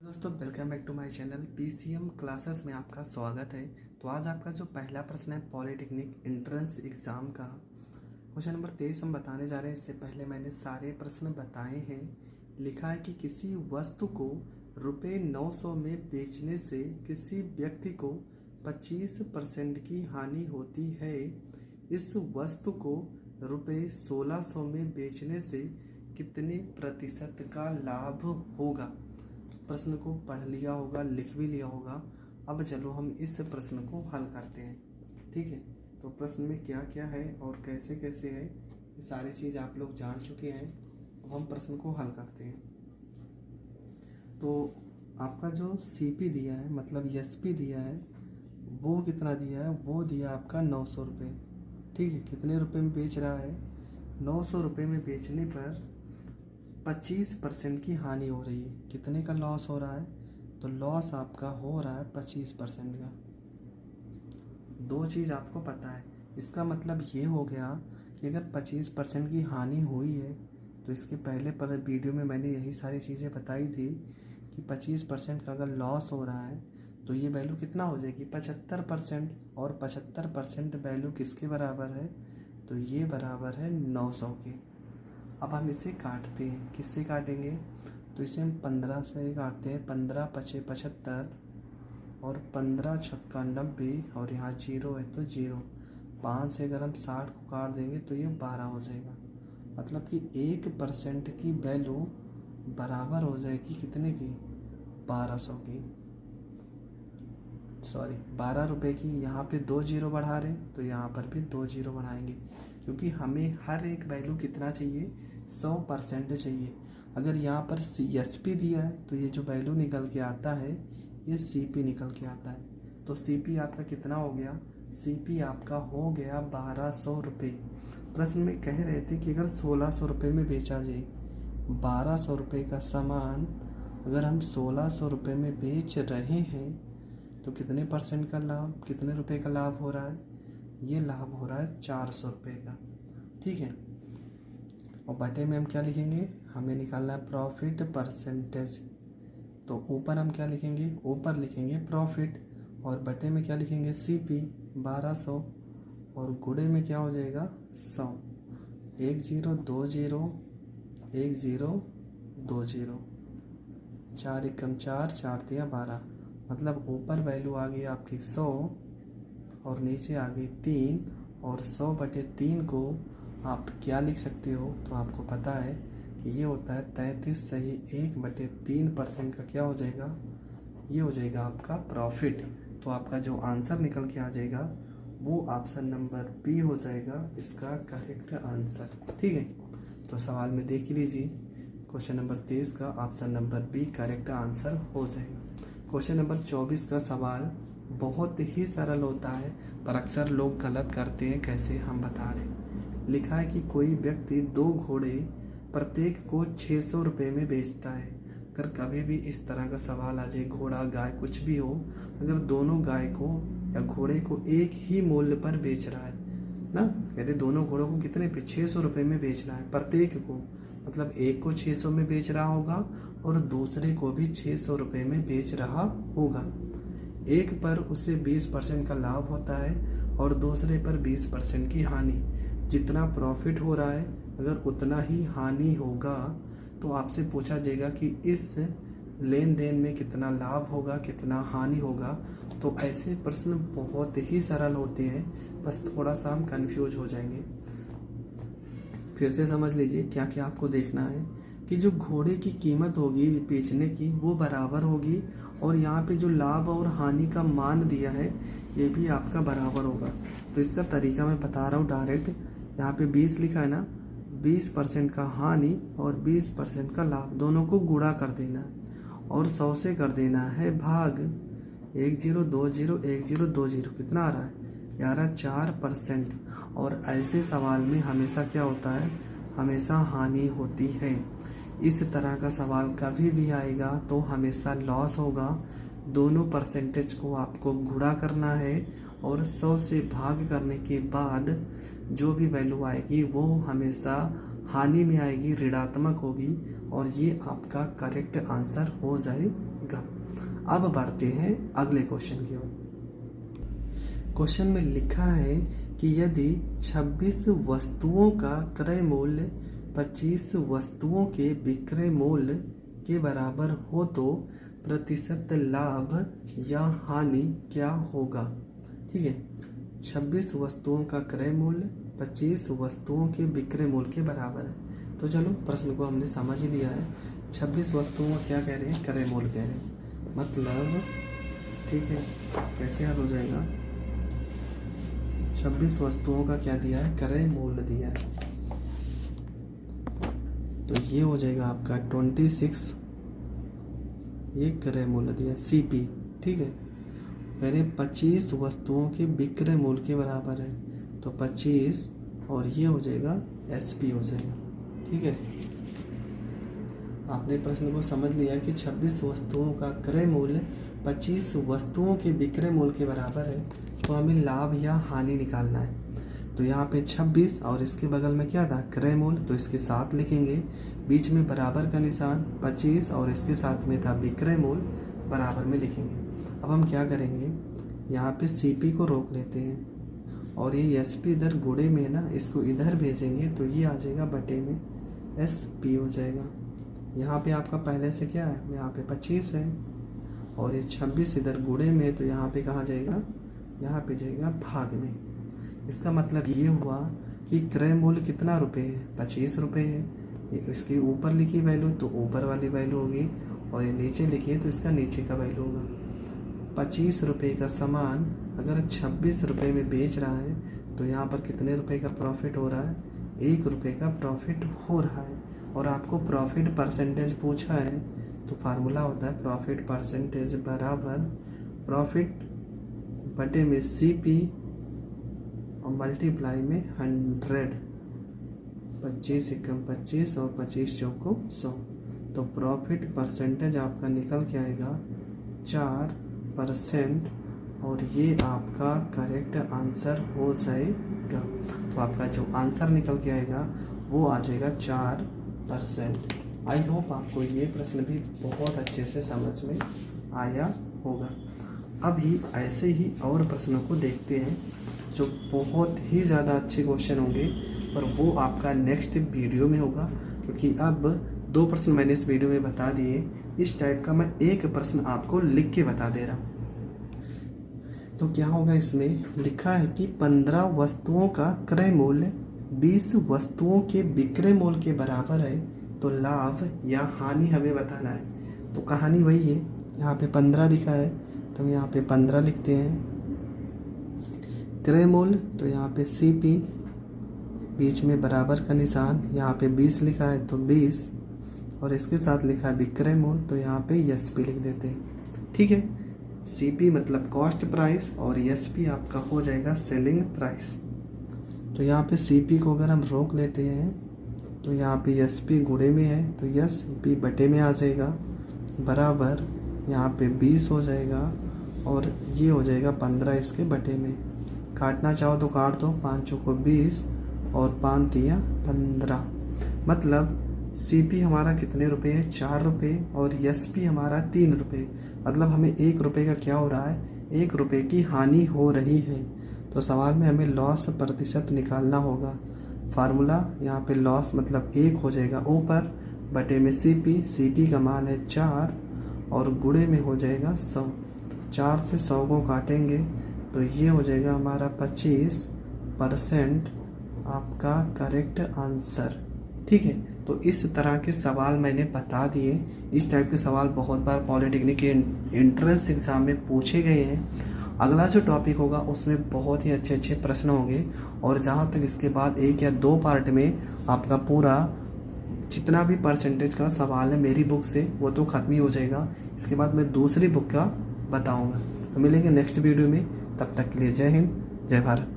दोस्तों welcome back to my channel PCM classes में आपका स्वागत है। तो आज आपका जो पहला प्रश्न है पॉलिटेक्निक एंट्रेंस एग्ज़ाम का क्वेश्चन नंबर 23 हम बताने जा रहे हैं। इससे पहले मैंने सारे प्रश्न बताए हैं। लिखा है कि किसी वस्तु को रुपये 900 में बेचने से किसी व्यक्ति को 25% की हानि होती है। इस वस्तु को रुपये 1600 में बेचने से कितने प्रतिशत का लाभ होगा। प्रश्न को पढ़ लिया होगा, लिख भी लिया होगा। अब चलो हम इस प्रश्न को हल करते हैं। ठीक है, तो प्रश्न में क्या क्या है और कैसे कैसे है ये सारी चीज़ आप लोग जान चुके हैं। अब हम प्रश्न को हल करते हैं। तो आपका जो सीपी दिया है मतलब एसपी दिया है वो कितना दिया है, वो दिया आपका 900 रुपये। ठीक है, कितने रुपए में बेच रहा है, 900 रुपये में बेचने पर 25% की हानि हो रही है। कितने का लॉस हो रहा है, तो लॉस आपका हो रहा है 25% का। दो चीज़ आपको पता है, इसका मतलब ये हो गया कि अगर 25% की हानि हुई है तो इसके पहले पर वीडियो में मैंने यही सारी चीज़ें बताई थी कि 25% का अगर लॉस हो रहा है तो ये वैल्यू कितना हो जाएगी 75%। और 75% वैल्यू किसके बराबर है, तो ये बराबर है 900 के। अब हम इसे काटते हैं, किससे काटेंगे, तो इसे हम 15 से काटते हैं। 15 पचे 75 और 15 छक्का 90 और यहाँ 0 है तो 0। 5 से अगर हम 60 को काट देंगे तो ये 12 हो जाएगा। मतलब कि 1% की वैल्यू बराबर हो जाएगी कितने की, 1200 की, सॉरी 12 रुपये की। यहाँ पे 2 जीरो बढ़ा रहे हैं तो यहाँ पर भी 2 जीरो बढ़ाएंगे, क्योंकि हमें हर एक वैल्यू कितना चाहिए, 100% चाहिए। अगर यहाँ पर एसपी दिया है तो ये जो वैल्यू निकल के आता है ये सीपी निकल के आता है। तो सीपी आपका कितना हो गया, सीपी आपका हो गया 1200 रुपये। प्रश्न में कह रहे थे कि अगर 1600 रुपये में बेचा जाए, 1200 रुपये का सामान अगर हम 1600 रुपये में बेच रहे हैं तो कितने परसेंट का लाभ, कितने रुपए का लाभ हो रहा है, ये लाभ हो रहा है 400 रुपये का। ठीक है, और बटे में हम क्या लिखेंगे, हमें निकालना है प्रॉफिट परसेंटेज। तो ऊपर हम क्या लिखेंगे, ऊपर लिखेंगे प्रॉफिट और बटे में क्या लिखेंगे, सीपी 1200 और गुणे में क्या हो जाएगा 100। 1 0 2 0 1 0 2 0, 4 एकम 4, 4 तिया 12। मतलब ऊपर वैल्यू आ गई आपकी 100 और नीचे आ गई 3। और 100 बटे 3 को आप क्या लिख सकते हो, तो आपको पता है कि ये होता है 33 सही 1/3% का क्या हो जाएगा, ये हो जाएगा आपका प्रॉफिट। तो आपका जो आंसर निकल के आ जाएगा वो ऑप्शन नंबर बी हो जाएगा इसका करेक्ट आंसर। ठीक है, तो सवाल में देख लीजिए क्वेश्चन नंबर 23 का option number B correct answer हो जाएगा। क्वेश्चन नंबर 24 का सवाल बहुत ही सरल होता है पर अक्सर लोग गलत करते हैं। कैसे, हम बता रहे हैं। लिखा है कि कोई व्यक्ति 2 घोड़े प्रत्येक को 600 रुपये में बेचता है। अगर कभी भी इस तरह का सवाल आ जाए, घोड़ा गाय कुछ भी हो, अगर दोनों गाय को या घोड़े को एक ही मूल्य पर बेच रहा है ना, कहते दोनों घोड़ों को कितने पे 600 रुपये में बेच रहा है प्रत्येक को, मतलब एक को 600 में बेच रहा होगा और दूसरे को भी 600 रुपये में बेच रहा होगा। एक पर उसे 20% का लाभ होता है और दूसरे पर 20% की हानि। जितना प्रॉफिट हो रहा है अगर उतना ही हानि होगा, तो आपसे पूछा जाएगा कि इस लेन देन में कितना लाभ होगा, कितना हानि होगा। तो ऐसे प्रश्न बहुत ही सरल होते हैं, बस थोड़ा सा हम कंफ्यूज हो जाएंगे। फिर से समझ लीजिए क्या क्या आपको देखना है कि जो घोड़े की कीमत होगी बेचने की वो बराबर होगी और यहाँ पे जो लाभ और हानि का मान दिया है ये भी आपका बराबर होगा। तो इसका तरीका मैं बता रहा हूँ डायरेक्ट। यहाँ पे 20 लिखा है ना, 20% का हानि और 20% का लाभ, दोनों को गुणा कर देना है और 100 से कर देना है भाग। 1 0 2 0 1 0 2 0 कितना आ रहा है, 4%। और ऐसे सवाल में हमेशा क्या होता है, हमेशा हानि होती है। इस तरह का सवाल कभी भी आएगा तो हमेशा लॉस होगा। दोनों परसेंटेज को आपको गुणा करना है और 100 से भाग करने के बाद जो भी वैल्यू आएगी वो हमेशा हानि में आएगी, ऋणात्मक होगी, और ये आपका करेक्ट आंसर हो जाएगा। अब बढ़ते हैं अगले क्वेश्चन की ओर। क्वेश्चन में लिखा है कि यदि 26 वस्तुओं का क्रय मूल्य 25 वस्तुओं के विक्रय मूल्य के बराबर हो तो प्रतिशत लाभ या हानि क्या होगा। ठीक है, 26 वस्तुओं का क्रय मूल्य 25 वस्तुओं के विक्रय मूल्य के बराबर है। तो चलो प्रश्न को हमने समझ ही लिया है। 26 वस्तुओं का क्या कह रहे हैं, क्रय मूल्य कह रहे हैं, मतलब ठीक है कैसे हल हो जाएगा, 26 वस्तुओं का क्या दिया है, क्रय मूल्य दिया है। तो ये हो जाएगा आपका 26, ये क्रय मूल्य दिया CP। ठीक है, पहले 25 वस्तुओं के विक्रय मूल्य के बराबर है, तो 25 और ये हो जाएगा SP हो जाएगा। ठीक है, आपने प्रश्न को समझ लिया कि 26 वस्तुओं का क्रय मूल्य 25 वस्तुओं के विक्रय मूल्य के बराबर है, तो हमें लाभ या हानि निकालना है। तो यहाँ पे 26 और इसके बगल में क्या था, क्रय मूल्य, तो इसके साथ लिखेंगे, बीच में बराबर का निशान 25 और इसके साथ में था विक्रय मूल्य, बराबर में लिखेंगे। अब हम क्या करेंगे, यहाँ पे CP को रोक लेते हैं और ये SP इधर गुणे में है ना, इसको इधर भेजेंगे तो ये आ जाएगा बटे में SP हो जाएगा। यहाँ पे आपका पहले से क्या है, यहाँ पे 25 है और ये 26 इधर गुणे में, तो यहाँ पे कहाँ जाएगा, यहाँ पे जाएगा भाग में। इसका मतलब ये हुआ कि क्रय मूल्य कितना रुपए है, 25 रुपये है। इसके ऊपर लिखी वैल्यू तो ऊपर वाली वैल्यू होगी, और ये नीचे लिखिए तो इसका नीचे का वैल्यू होगा। 25 रुपये का सामान अगर 26 रुपये में बेच रहा है तो यहाँ पर कितने रुपए का प्रॉफिट हो रहा है, 1 रुपये का प्रॉफिट हो रहा है। और आपको प्रॉफिट परसेंटेज पूछा है, तो फार्मूला होता है प्रॉफिट परसेंटेज बराबर प्रॉफिट बटे में CP और मल्टीप्लाई में 100। 25 एकम 25 और 25 चौको 100, तो प्रॉफिट परसेंटेज आपका निकल के आएगा 4%, और ये आपका करेक्ट आंसर हो जाएगा। तो आपका जो आंसर निकल के आएगा वो आ जाएगा 4%। आई होप आपको ये प्रश्न भी बहुत अच्छे से समझ में आया होगा। अभी ऐसे ही और प्रश्नों को देखते हैं जो बहुत ही ज़्यादा अच्छे क्वेश्चन होंगे, पर वो आपका नेक्स्ट वीडियो में होगा, क्योंकि अब 2 प्रश्न मैंने इस वीडियो में बता दिए। इस टाइप का मैं एक प्रश्न आपको लिख के बता दे रहा हूँ। तो क्या होगा, इसमें लिखा है कि 15 वस्तुओं का क्रय मूल्य 20 वस्तुओं के विक्रय मूल्य के बराबर है, तो लाभ या हानि हमें बताना है। तो कहानी वही है, यहाँ पे 15 लिखा है तो हम यहाँ पे 15 लिखते हैं। क्रय मूल्य तो यहाँ पे CP, बीच में बराबर का निशान, यहाँ पे 20 लिखा है तो 20, और इसके साथ लिखा है विक्रय मूल्य, तो यहाँ पे SP लिख देते हैं। ठीक है, CP मतलब कॉस्ट प्राइस और SP आपका हो जाएगा सेलिंग प्राइस। तो यहाँ पे CP को अगर हम रोक लेते हैं तो यहाँ पे SP गुणे में है, तो SP बटे में आ जाएगा, बराबर यहाँ पे 20 हो जाएगा, और ये हो जाएगा 15 इसके बटे में। काटना चाहो तो काट दो, 5 चौको 20 और 5 तिया 15, मतलब CP हमारा कितने रुपए है, 4 रुपये, और SP हमारा 3 रुपये। मतलब हमें 1 रुपये का क्या हो रहा है, 1 रुपये की हानि हो रही है। तो सवाल में हमें लॉस प्रतिशत निकालना होगा। फार्मूला यहाँ पे लॉस मतलब 1 हो जाएगा ऊपर, बटे में CP का मान है 4 और गुणे में हो जाएगा 100। 4 से 100 को काटेंगे तो ये हो जाएगा हमारा 25% आपका करेक्ट आंसर। ठीक है, तो इस तरह के सवाल मैंने बता दिए। इस टाइप के सवाल बहुत बार पॉलिटेक्निक के एंट्रेंस एग्ज़ाम में पूछे गए हैं। अगला जो टॉपिक होगा उसमें बहुत ही अच्छे अच्छे प्रश्न होंगे, और जहाँ तक इसके बाद 1 या 2 पार्ट में आपका पूरा जितना भी परसेंटेज का सवाल है मेरी बुक से वो तो ख़त्म ही हो जाएगा। इसके बाद मैं दूसरी बुक का बताऊँगा। तो मिलेंगे नेक्स्ट वीडियो में, तब तक के लिए जय हिंद, जय भारत।